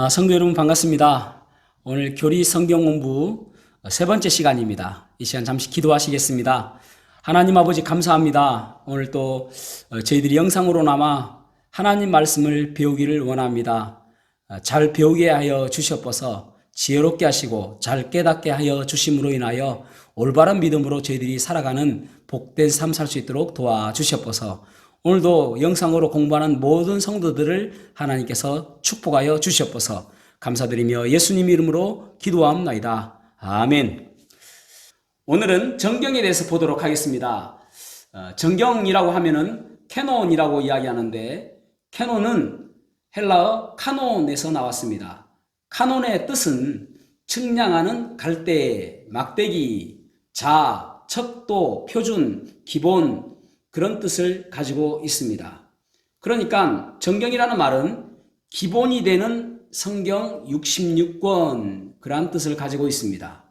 성도 여러분 반갑습니다. 오늘 교리 성경 공부 세 번째 시간입니다. 이 시간 잠시 기도하시겠습니다. 하나님 아버지 감사합니다. 오늘 또 저희들이 영상으로나마 하나님 말씀을 배우기를 원합니다. 잘 배우게 하여 주시옵소서. 지혜롭게 하시고 잘 깨닫게 하여 주심으로 인하여 올바른 믿음으로 저희들이 살아가는 복된 삶 살 수 있도록 도와주시옵소서. 오늘도 영상으로 공부하는 모든 성도들을 하나님께서 축복하여 주시옵소서. 감사드리며 예수님 이름으로 기도합나이다. 아멘. 오늘은 정경에 대해서 보도록 하겠습니다. 정경이라고 하면은 캐논이라고 이야기하는데, 캐논은 헬라어 카논에서 나왔습니다. 카논의 뜻은 측량하는 갈대, 막대기, 자, 척도, 표준, 기본, 그런 뜻을 가지고 있습니다. 그러니까 정경이라는 말은 기본이 되는 성경 66권, 그러한 뜻을 가지고 있습니다.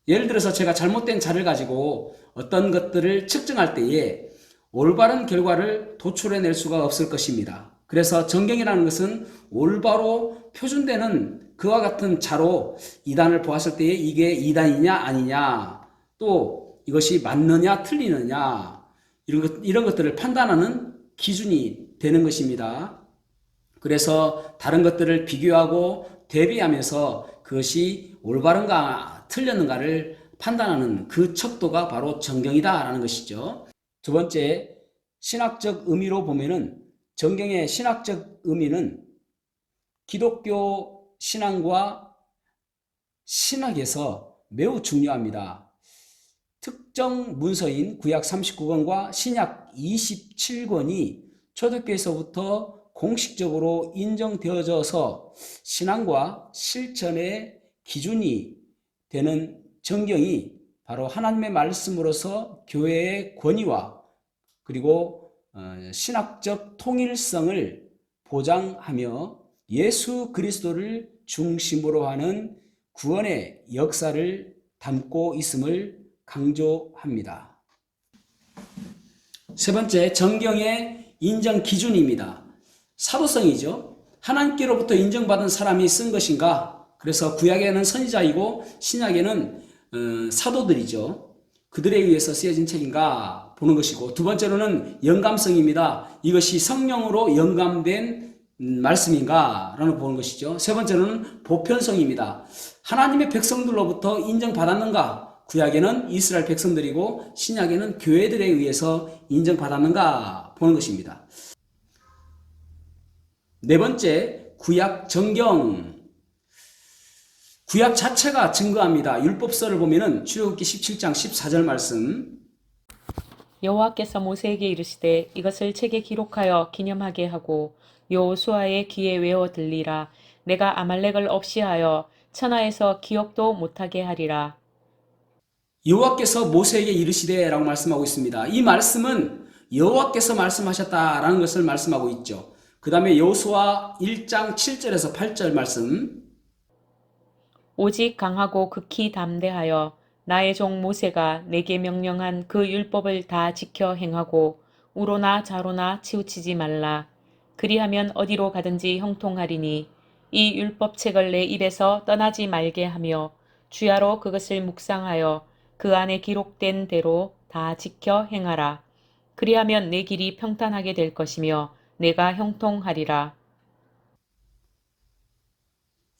예를 들어서 제가 잘못된 자를 가지고 어떤 것들을 측정할 때에 올바른 결과를 도출해낼 수가 없을 것입니다. 그래서 정경이라는 것은 올바로 표준되는 그와 같은 자로 이단을 보았을 때에 이게 이단이냐 아니냐, 또 이것이 맞느냐 틀리느냐, 이런 것들을 판단하는 기준이 되는 것입니다. 그래서 다른 것들을 비교하고 대비하면서 그것이 올바른가 틀렸는가를 판단하는 그 척도가 바로 정경이다라는 것이죠. 두 번째, 신학적 의미로 보면은 정경의 신학적 의미는 기독교 신앙과 신학에서 매우 중요합니다. 특정 문서인 구약 39권과 신약 27권이 초대교회에서부터 공식적으로 인정되어져서 신앙과 실천의 기준이 되는 정경이 바로 하나님의 말씀으로서 교회의 권위와 그리고 신학적 통일성을 보장하며 예수 그리스도를 중심으로 하는 구원의 역사를 담고 있음을 강조합니다. 세 번째, 정경의 인정 기준입니다. 사도성이죠. 하나님께로부터 인정받은 사람이 쓴 것인가? 그래서 구약에는 선지자이고 신약에는 사도들이죠. 그들에 의해서 쓰여진 책인가 보는 것이고, 두 번째로는 영감성입니다. 이것이 성령으로 영감된 말씀인가 라는 보는 것이죠. 세 번째로는 보편성입니다. 하나님의 백성들로부터 인정받았는가? 구약에는 이스라엘 백성들이고 신약에는 교회들에 의해서 인정받았는가 보는 것입니다. 네 번째, 구약 정경. 구약 자체가 증거합니다. 율법서를 보면은 출애굽기 17장 14절 말씀. 여호와께서 모세에게 이르시되 이것을 책에 기록하여 기념하게 하고 여호수아의 귀에 외워 들리라. 내가 아말렉을 없이하여 천하에서 기억도 못하게 하리라. 여호와께서 모세에게 이르시되 라고 말씀하고 있습니다. 이 말씀은 여호와께서 말씀하셨다라는 것을 말씀하고 있죠. 그 다음에 여호수아 1장 7절에서 8절 말씀. 오직 강하고 극히 담대하여 나의 종 모세가 내게 명령한 그 율법을 다 지켜 행하고 우로나 좌로나 치우치지 말라. 그리하면 어디로 가든지 형통하리니 이 율법책을 내 입에서 떠나지 말게 하며 주야로 그것을 묵상하여 그 안에 기록된 대로 다 지켜 행하라. 그리하면 내 길이 평탄하게 될 것이며 내가 형통하리라.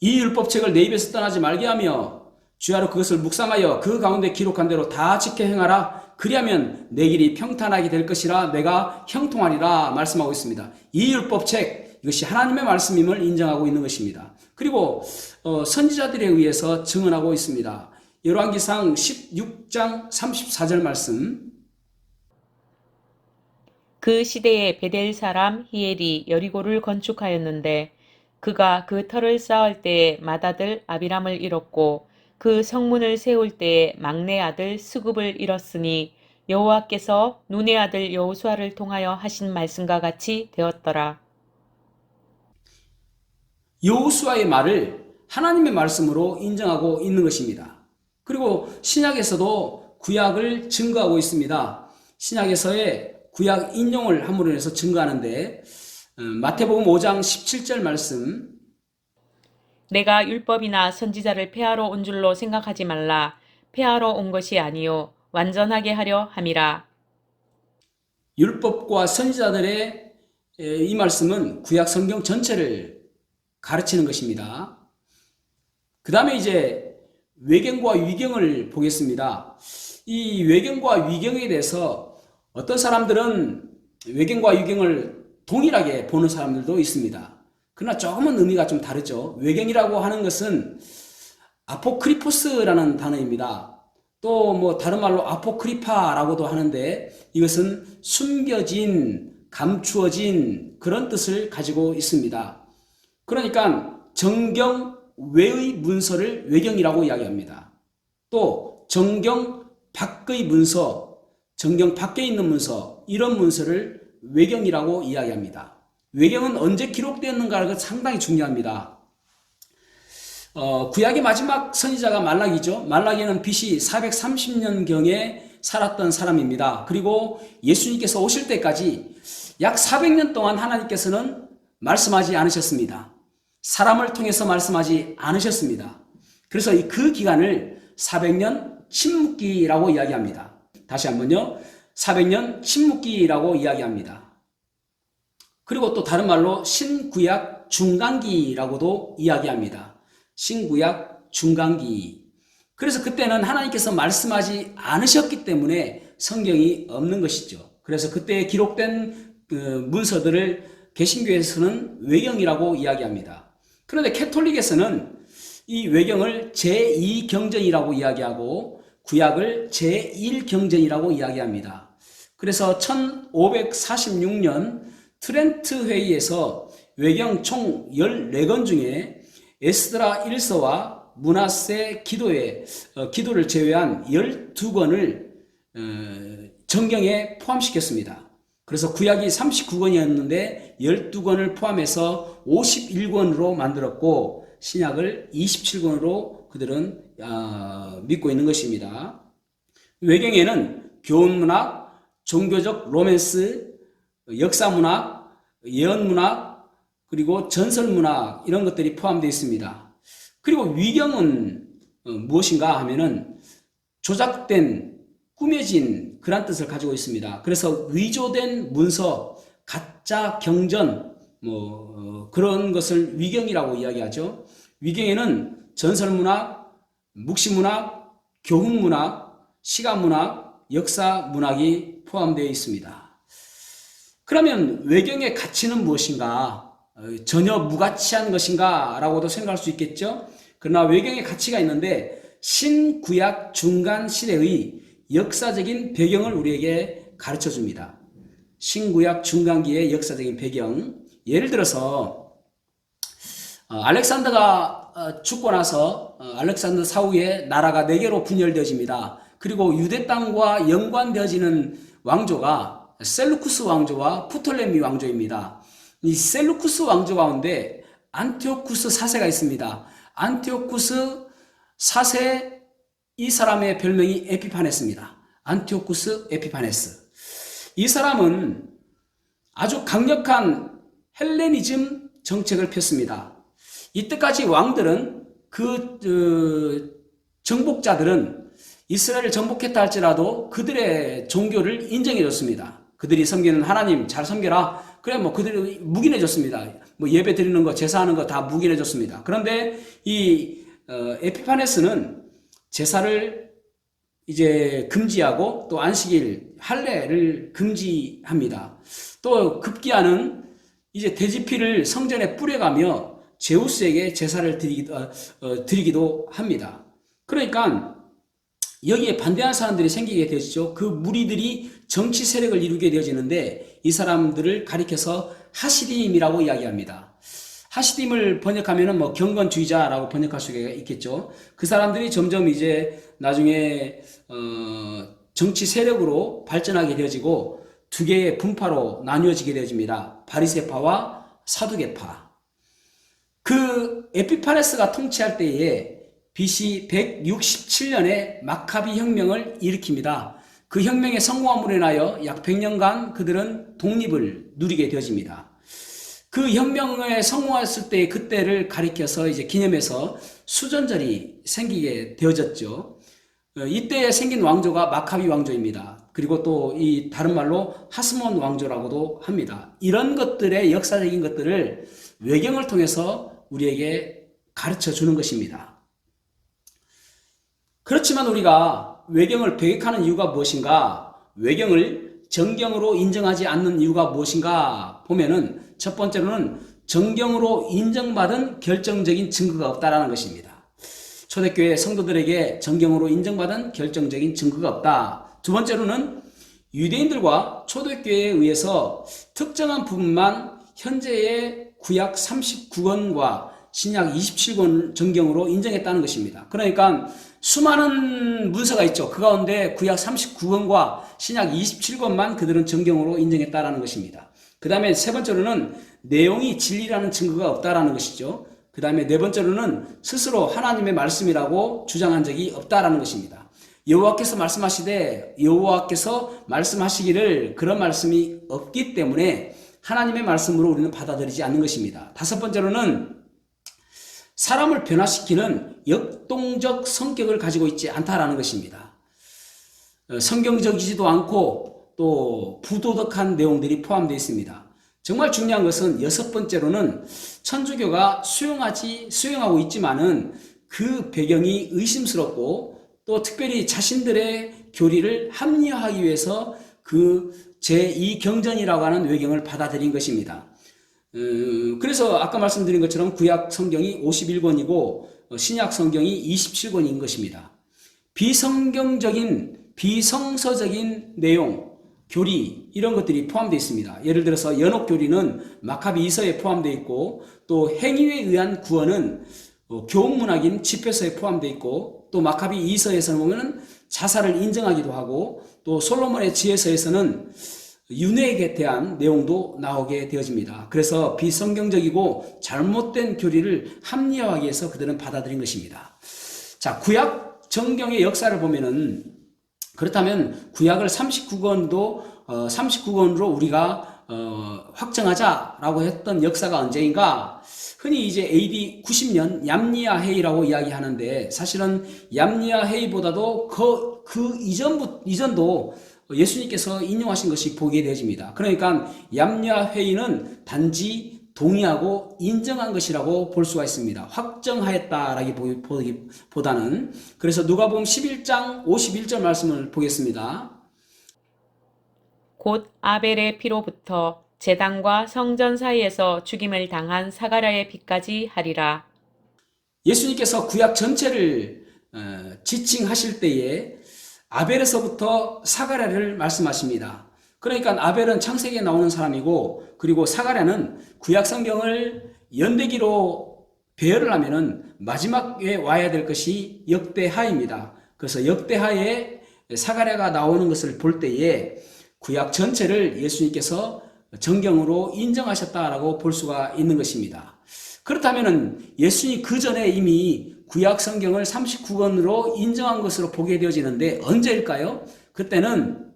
이 율법책을 내 입에서 떠나지 말게 하며 주야로 그것을 묵상하여 그 가운데 기록한 대로 다 지켜 행하라. 그리하면 내 길이 평탄하게 될 것이라. 내가 형통하리라 말씀하고 있습니다. 이 율법책, 이것이 하나님의 말씀임을 인정하고 있는 것입니다. 그리고 선지자들에 의해서 증언하고 있습니다. 열왕기상 16장 34절 말씀. 그 시대에 베델 사람 히엘이 여리고를 건축하였는데 그가 그 터를 쌓을 때에 맏아들 아비람을 잃었고 그 성문을 세울 때에 막내 아들 스굽을 잃었으니 여호와께서 눈의 아들 여호수아를 통하여 하신 말씀과 같이 되었더라. 여호수아의 말을 하나님의 말씀으로 인정하고 있는 것입니다. 그리고 신약에서도 구약을 증거하고 있습니다. 신약에서의 구약 인용을 함으로 해서 증거하는데 마태복음 5장 17절 말씀. 내가 율법이나 선지자를 폐하러 온 줄로 생각하지 말라. 폐하러 온 것이 아니요 완전하게 하려 함이라. 율법과 선지자들의 이 말씀은 구약 성경 전체를 가르치는 것입니다. 그 다음에 이제 외경과 위경을 보겠습니다. 이 외경과 위경에 대해서 어떤 사람들은 외경과 위경을 동일하게 보는 사람들도 있습니다. 그러나 조금은 의미가 좀 다르죠. 외경이라고 하는 것은 아포크리포스라는 단어입니다. 또 뭐 다른 말로 아포크리파라고도 하는데 이것은 숨겨진, 감추어진 그런 뜻을 가지고 있습니다. 그러니까 정경 외의 문서를 외경이라고 이야기합니다. 또 정경 밖의 문서, 정경 밖에 있는 문서, 이런 문서를 외경이라고 이야기합니다. 외경은 언제 기록되었는가가 상당히 중요합니다. 구약의 마지막 선지자가 말라기죠. 말라기는 BC 430년경에 살았던 사람입니다. 그리고 예수님께서 오실 때까지 약 400년 동안 하나님께서는 말씀하지 않으셨습니다. 사람을 통해서 말씀하지 않으셨습니다. 그래서 그 기간을 400년 침묵기라고 이야기합니다. 다시 한번요. 400년 침묵기라고 이야기합니다. 그리고 또 다른 말로 신구약 중간기라고도 이야기합니다. 신구약 중간기. 그래서 그때는 하나님께서 말씀하지 않으셨기 때문에 성경이 없는 것이죠. 그래서 그때 기록된 문서들을 개신교에서는 외경이라고 이야기합니다. 그런데 캐톨릭에서는 이 외경을 제2경전이라고 이야기하고 구약을 제1경전이라고 이야기합니다. 그래서 1546년 트렌트 회의에서 외경 총 14권 중에 에스드라 1서와 므낫세 기도를 제외한 12권을 정경에 포함시켰습니다. 그래서 구약이 39권이었는데 12권을 포함해서 51권으로 만들었고 신약을 27권으로 그들은 믿고 있는 것입니다. 외경에는 교훈문학, 종교적 로맨스, 역사문학, 예언문학, 그리고 전설문학 이런 것들이 포함되어 있습니다. 그리고 위경은 무엇인가 하면은 조작된, 꾸며진 그런 뜻을 가지고 있습니다. 그래서 위조된 문서, 가짜 경전 그런 것을 위경이라고 이야기하죠. 위경에는 전설문학, 묵시문학, 교훈문학, 시간문학, 역사문학이 포함되어 있습니다. 그러면 외경의 가치는 무엇인가? 전혀 무가치한 것인가? 라고도 생각할 수 있겠죠. 그러나 외경의 가치가 있는데 신구약 중간 시대의 역사적인 배경을 우리에게 가르쳐 줍니다. 신구약 중간기의 역사적인 배경. 예를 들어서 알렉산더가 죽고 나서 알렉산더 사후에 나라가 4개로 분열되어집니다. 그리고 유대 땅과 연관되어지는 왕조가 셀루쿠스 왕조와 프톨레미 왕조입니다. 이 셀루쿠스 왕조 가운데 안티오쿠스 4세가 있습니다. 안티오쿠스 4세, 이 사람의 별명이 에피파네스입니다. 안티오쿠스 에피파네스. 이 사람은 아주 강력한 헬레니즘 정책을 폈습니다. 이때까지 왕들은 정복자들은 이스라엘을 정복했다 할지라도 그들의 종교를 인정해줬습니다. 그들이 섬기는 하나님 잘 섬겨라. 그래 그들이 묵인해줬습니다. 예배 드리는 거, 제사하는 거 다 묵인해줬습니다. 그런데 이 에피파네스는 제사를 이제 금지하고 또 안식일 할례를 금지합니다. 또 급기야는 이제 돼지피를 성전에 뿌려가며 제우스에게 제사를 드리기도 합니다. 그러니까 여기에 반대하는 사람들이 생기게 되죠. 그 무리들이 정치 세력을 이루게 되어지는데 이 사람들을 가리켜서 하시딤이라고 이야기합니다. 하시딤을 번역하면은 경건주의자라고 번역할 수가 있겠죠. 그 사람들이 점점 이제 나중에 정치 세력으로 발전하게 되어지고 두 개의 분파로 나뉘어지게 되어집니다. 바리새파와 사두개파. 그 에피파네스가 통치할 때에 BC 167년에 마카비 혁명을 일으킵니다. 그 혁명의 성공함으로 인하여 약 100년간 그들은 독립을 누리게 되어집니다. 그 혁명에 성공했을 때 그때를 가리켜서 이제 기념해서 수전절이 생기게 되어졌죠. 이때 생긴 왕조가 마카비 왕조입니다. 그리고 또 이 다른 말로 하스몬 왕조라고도 합니다. 이런 것들의 역사적인 것들을 외경을 통해서 우리에게 가르쳐 주는 것입니다. 그렇지만 우리가 외경을 배격하는 이유가 무엇인가? 외경을 정경으로 인정하지 않는 이유가 무엇인가 보면은 첫 번째로는 정경으로 인정받은 결정적인 증거가 없다라는 것입니다. 초대교회 성도들에게 정경으로 인정받은 결정적인 증거가 없다. 두 번째로는 유대인들과 초대교회에 의해서 특정한 부분만 현재의 구약 39권과 신약 27권 정경으로 인정했다는 것입니다. 그러니까 수많은 문서가 있죠. 그 가운데 구약 39권과 신약 27권만 그들은 정경으로 인정했다는 것입니다. 그 다음에 세 번째로는 내용이 진리라는 증거가 없다는 것이죠. 그 다음에 네 번째로는 스스로 하나님의 말씀이라고 주장한 적이 없다는 것입니다. 여호와께서 말씀하시되 여호와께서 말씀하시기를 그런 말씀이 없기 때문에 하나님의 말씀으로 우리는 받아들이지 않는 것입니다. 다섯 번째로는 사람을 변화시키는 역동적 성격을 가지고 있지 않다라는 것입니다. 성경적이지도 않고 또 부도덕한 내용들이 포함되어 있습니다. 정말 중요한 것은 여섯 번째로는 천주교가 수용하고 있지만은 그 배경이 의심스럽고 또 특별히 자신들의 교리를 합리화하기 위해서 그 제2경전이라고 하는 외경을 받아들인 것입니다. 그래서 아까 말씀드린 것처럼 구약 성경이 51권이고 신약 성경이 27권인 것입니다. 비성서적인 내용, 교리 이런 것들이 포함되어 있습니다. 예를 들어서 연옥 교리는 마카비 이서에 포함되어 있고 또 행위에 의한 구원은 교훈문학인 집회서에 포함되어 있고 또 마카비 이서에서 보면은 자살을 인정하기도 하고 또 솔로몬의 지혜서에서는 윤회에 대한 내용도 나오게 되어집니다. 그래서 비성경적이고 잘못된 교리를 합리화하기 위해서 그들은 받아들인 것입니다. 자, 구약 정경의 역사를 보면은 그렇다면 구약을 39권으로 우리가 확정하자라고 했던 역사가 언제인가? 흔히 이제 AD 90년 얌니아 회의라고 이야기하는데 사실은 얌니아 회의보다도 그 이전도 예수님께서 인용하신 것이 보게 되어집니다. 그러니까 얌니아 회의는 단지 동의하고 인정한 것이라고 볼 수가 있습니다. 확정하였다라기보다는. 그래서 누가복음 11장 51절 말씀을 보겠습니다. 곧 아벨의 피로부터 제단과 성전 사이에서 죽임을 당한 사가랴의 피까지 하리라. 예수님께서 구약 전체를 지칭하실 때에 아벨에서부터 사가랴를 말씀하십니다. 그러니까 아벨은 창세기에 나오는 사람이고 그리고 사가랴는 구약 성경을 연대기로 배열을 하면은 마지막에 와야 될 것이 역대하입니다. 그래서 역대하에 사가랴가 나오는 것을 볼 때에 구약 전체를 예수님께서 정경으로 인정하셨다라고 볼 수가 있는 것입니다. 그렇다면은 예수님 그 전에 이미 구약 성경을 39권으로 인정한 것으로 보게 되어지는데 언제일까요? 그때는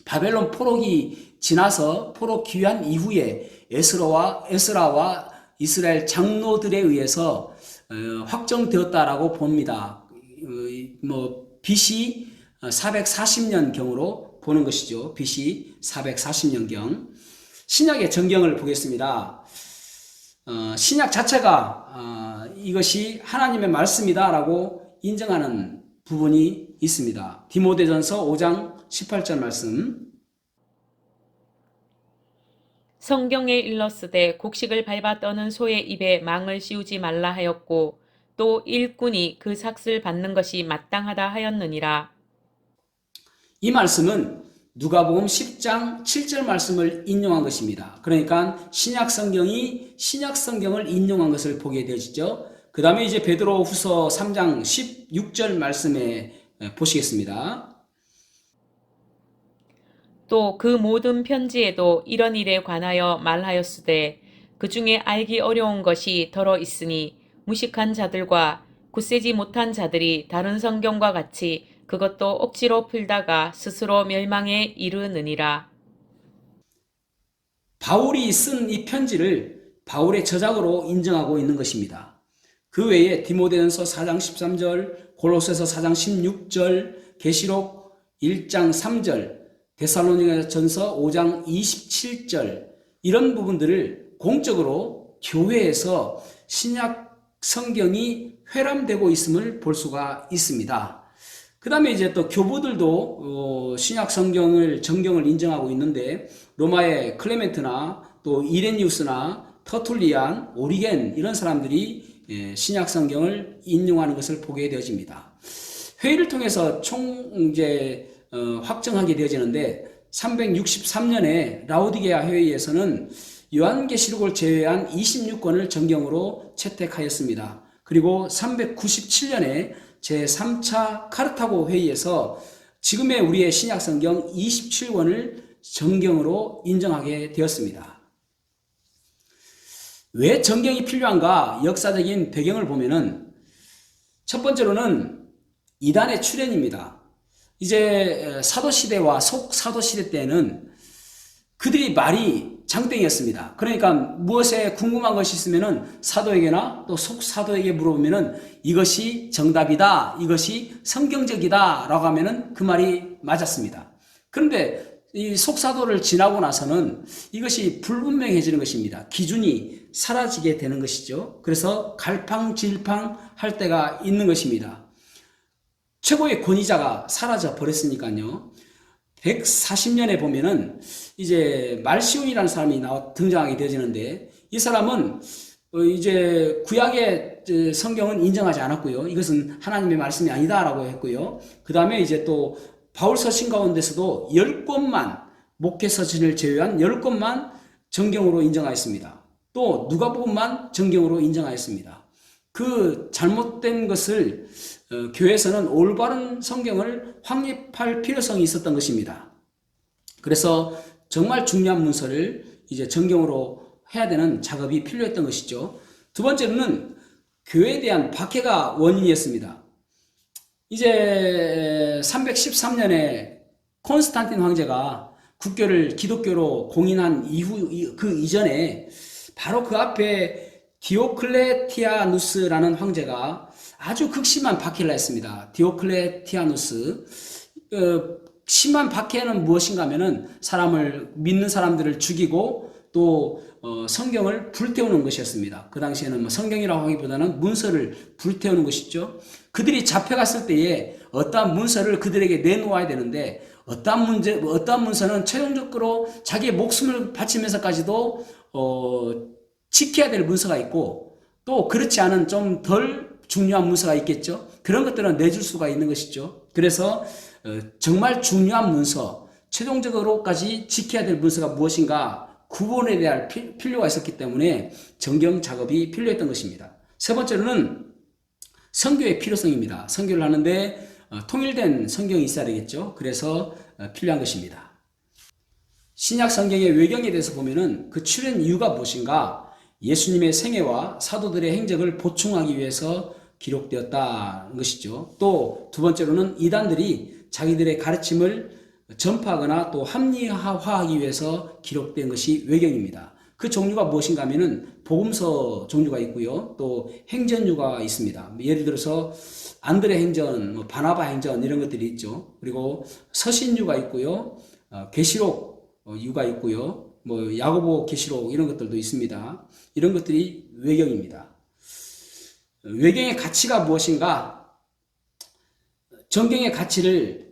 바벨론 포록이 지나서 포록 귀환 이후에 에스라와 이스라엘 장로들에 의해서 확정되었다라고 봅니다. BC 440년경으로 보는 것이죠. BC 440년경. 신약의 정경을 보겠습니다. 신약 자체가 이것이 하나님의 말씀이다라고 인정하는 부분이 있습니다. 디모데전서 5장 18절 말씀. 성경에 일렀으되 곡식을 밟아 떠는 소의 입에 망을 씌우지 말라 하였고 또 일꾼이 그 삭을 받는 것이 마땅하다 하였느니라. 이 말씀은 누가복음 10장 7절 말씀을 인용한 것입니다. 그러니까 신약 성경이 신약 성경을 인용한 것을 보게 되어지죠. 그 다음에 이제 베드로후서 3장 16절 말씀에 보시겠습니다. 또 그 모든 편지에도 이런 일에 관하여 말하였으되 그 중에 알기 어려운 것이 더러 있으니 무식한 자들과 굳세지 못한 자들이 다른 성경과 같이 그것도 억지로 풀다가 스스로 멸망에 이르느니라. 바울이 쓴 이 편지를 바울의 저작으로 인정하고 있는 것입니다. 그 외에 디모데전서 4장 13절, 골로새서 4장 16절, 계시록 1장 3절, 데살로니가전서 5장 27절 이런 부분들을 공적으로 교회에서 신약 성경이 회람되고 있음을 볼 수가 있습니다. 그 다음에 이제 또 교부들도 신약 정경을 인정하고 있는데 로마의 클레멘트나 또 이레니우스나 터툴리안, 오리겐 이런 사람들이 신약 성경을 인용하는 것을 보게 되어집니다. 회의를 통해서 확정하게 되어지는데 363년에 라우디게아 회의에서는 요한계시록을 제외한 26권을 정경으로 채택하였습니다. 그리고 397년에 제3차 카르타고 회의에서 지금의 우리의 신약성경 27권을 정경으로 인정하게 되었습니다. 왜 정경이 필요한가? 역사적인 배경을 보면은 첫 번째로는 이단의 출현입니다. 이제 사도시대와 속사도시대 때는 그들이 말이 장땡이었습니다. 그러니까 무엇에 궁금한 것이 있으면은 사도에게나 또 속사도에게 물어보면은 이것이 정답이다, 이것이 성경적이다 라고 하면은 그 말이 맞았습니다. 그런데 이 속사도를 지나고 나서는 이것이 불분명해지는 것입니다. 기준이 사라지게 되는 것이죠. 그래서 갈팡질팡 할 때가 있는 것입니다. 최고의 권위자가 사라져 버렸으니까요. 140년에 보면은 이제 말시온이라는 사람이 등장하게 되어지는데 이 사람은 이제 구약의 성경은 인정하지 않았고요. 이것은 하나님의 말씀이 아니다라고 했고요. 그 다음에 이제 또 바울 서신 가운데서도 10권만 목회서신을 제외한 10권만 정경으로 인정하였습니다. 또 누가복음만 정경으로 인정하였습니다. 그 잘못된 것을 교회에서는 올바른 성경을 확립할 필요성이 있었던 것입니다. 그래서 정말 중요한 문서를 이제 정경으로 해야 되는 작업이 필요했던 것이죠. 두 번째로는 교회에 대한 박해가 원인이었습니다. 이제 313년에 콘스탄틴 황제가 국교를 기독교로 공인한 그 이전에 바로 그 앞에 디오클레티아누스라는 황제가 아주 극심한 박해를 했습니다. 디오클레티아누스. 심한 박해는 무엇인가 하면은 믿는 사람들을 죽이고 또 성경을 불태우는 것이었습니다. 그 당시에는 성경이라고 하기보다는 문서를 불태우는 것이죠. 그들이 잡혀갔을 때에 어떠한 문서를 그들에게 내놓아야 되는데 어떠한 문서는 최종적으로 자기의 목숨을 바치면서까지도 지켜야 될 문서가 있고 또 그렇지 않은 좀 덜 중요한 문서가 있겠죠. 그런 것들은 내줄 수가 있는 것이죠. 그래서 정말 중요한 문서, 최종적으로까지 지켜야 될 문서가 무엇인가 구분에 대한 필요가 있었기 때문에 정경 작업이 필요했던 것입니다. 세 번째로는 선교의 필요성입니다. 선교를 하는데 통일된 성경이 있어야 되겠죠. 그래서 필요한 것입니다. 신약 성경의 외경에 대해서 보면은 그 출현 이유가 무엇인가? 예수님의 생애와 사도들의 행적을 보충하기 위해서 기록되었다는 것이죠. 또 두 번째로는 이단들이 자기들의 가르침을 전파하거나 또 합리화하기 위해서 기록된 것이 외경입니다. 그 종류가 무엇인가 하면은 복음서 종류가 있고요. 또 행전류가 있습니다. 예를 들어서 안드레 행전, 바나바 행전 이런 것들이 있죠. 그리고 서신류가 있고요. 계시록 유가 있고요. 야고보 계시록 이런 것들도 있습니다. 이런 것들이 외경입니다. 외경의 가치가 무엇인가? 정경의 가치를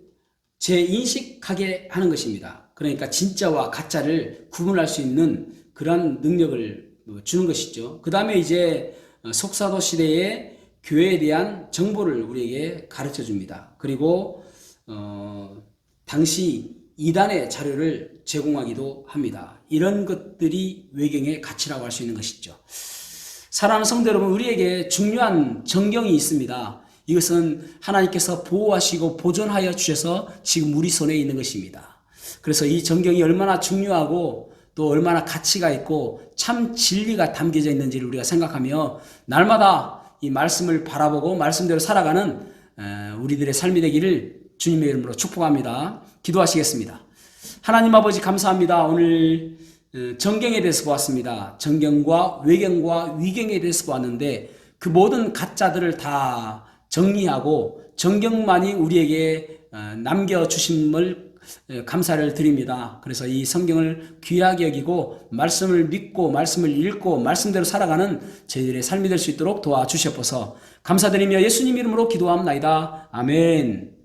재인식하게 하는 것입니다. 그러니까 진짜와 가짜를 구분할 수 있는 그런 능력을 주는 것이죠. 그 다음에 이제 속사도 시대의 교회에 대한 정보를 우리에게 가르쳐 줍니다. 그리고 당시 이단의 자료를 제공하기도 합니다. 이런 것들이 외경의 가치라고 할 수 있는 것이죠. 사랑하는 성도 여러분, 우리에게 중요한 정경이 있습니다. 이것은 하나님께서 보호하시고 보존하여 주셔서 지금 우리 손에 있는 것입니다. 그래서 이 정경이 얼마나 중요하고 또 얼마나 가치가 있고 참 진리가 담겨져 있는지를 우리가 생각하며 날마다 이 말씀을 바라보고 말씀대로 살아가는 우리들의 삶이 되기를 주님의 이름으로 축복합니다. 기도하시겠습니다. 하나님 아버지 감사합니다. 오늘 정경에 대해서 보았습니다. 정경과 외경과 위경에 대해서 보았는데 그 모든 가짜들을 다 정리하고 정경만이 우리에게 남겨주심을 감사를 드립니다. 그래서 이 성경을 귀하게 여기고 말씀을 믿고 말씀을 읽고 말씀대로 살아가는 저희들의 삶이 될 수 있도록 도와주시옵소서. 감사드리며 예수님 이름으로 기도합나이다. 아멘.